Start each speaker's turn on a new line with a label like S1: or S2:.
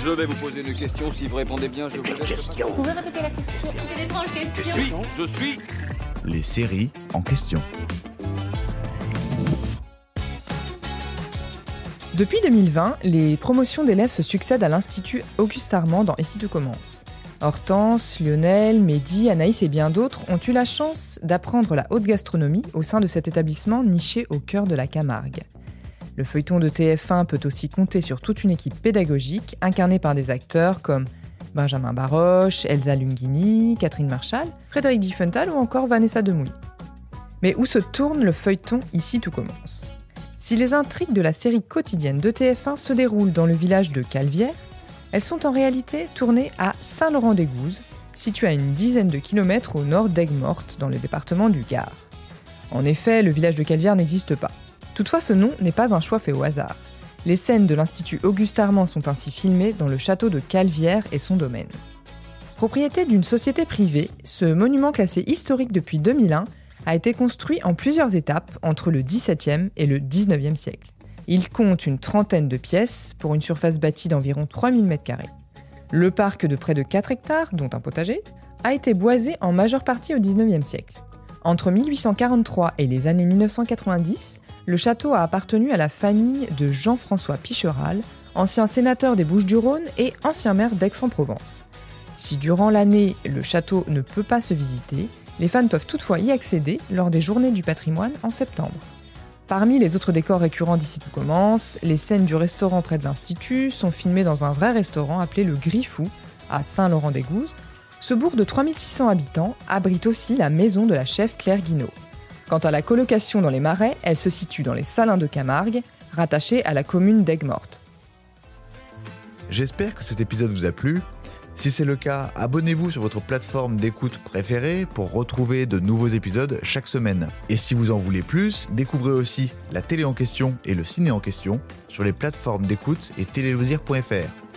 S1: Je vais vous poser une question. Si vous répondez bien, je vous laisse.
S2: Vous pouvez répéter la question? C'est une étrange question.
S1: Je suis.
S3: Les séries en question.
S4: Depuis 2020, les promotions d'élèves se succèdent à l'Institut Auguste Armand dans Ici tout commence. Hortense, Lionel, Mehdi, Anaïs et bien d'autres ont eu la chance d'apprendre la haute gastronomie au sein de cet établissement niché au cœur de la Camargue. Le feuilleton de TF1 peut aussi compter sur toute une équipe pédagogique incarnée par des acteurs comme Benjamin Baroche, Elsa Lunghini, Catherine Marchal, Frédéric Diffenthal ou encore Vanessa Demouy. Mais où se tourne le feuilleton Ici tout commence ? Si les intrigues de la série quotidienne de TF1 se déroulent dans le village de Calvière, elles sont en réalité tournées à Saint-Laurent-des-Gouzes, situé à une dizaine de kilomètres au nord d'Aigues-Mortes, dans le département du Gard. En effet, le village de Calvière n'existe pas. Toutefois, ce nom n'est pas un choix fait au hasard. Les scènes de l'Institut Auguste Armand sont ainsi filmées dans le château de Calvière et son domaine. Propriété d'une société privée, ce monument classé historique depuis 2001 a été construit en plusieurs étapes entre le XVIIe et le XIXe siècle. Il compte une trentaine de pièces pour une surface bâtie d'environ 3000 m². Le parc de près de 4 hectares, dont un potager, a été boisé en majeure partie au XIXe siècle. Entre 1843 et les années 1990, le château a appartenu à la famille de Jean-François Picheral, ancien sénateur des Bouches-du-Rhône et ancien maire d'Aix-en-Provence. Si durant l'année, le château ne peut pas se visiter, les fans peuvent toutefois y accéder lors des Journées du patrimoine en septembre. Parmi les autres décors récurrents d'Ici tout commence, les scènes du restaurant près de l'Institut sont filmées dans un vrai restaurant appelé le Griffou, à Saint-Laurent-des-Gouzes. Ce bourg de 3600 habitants abrite aussi la maison de la chef Claire Guinaud. Quant à la colocation dans les Marais, elle se situe dans les Salins de Camargue, rattachée à la commune d'Aigues-Mortes.
S3: J'espère que cet épisode vous a plu. Si c'est le cas, abonnez-vous sur votre plateforme d'écoute préférée pour retrouver de nouveaux épisodes chaque semaine. Et si vous en voulez plus, découvrez aussi la télé en question et le ciné en question sur les plateformes d'écoute et téléloisirs.fr.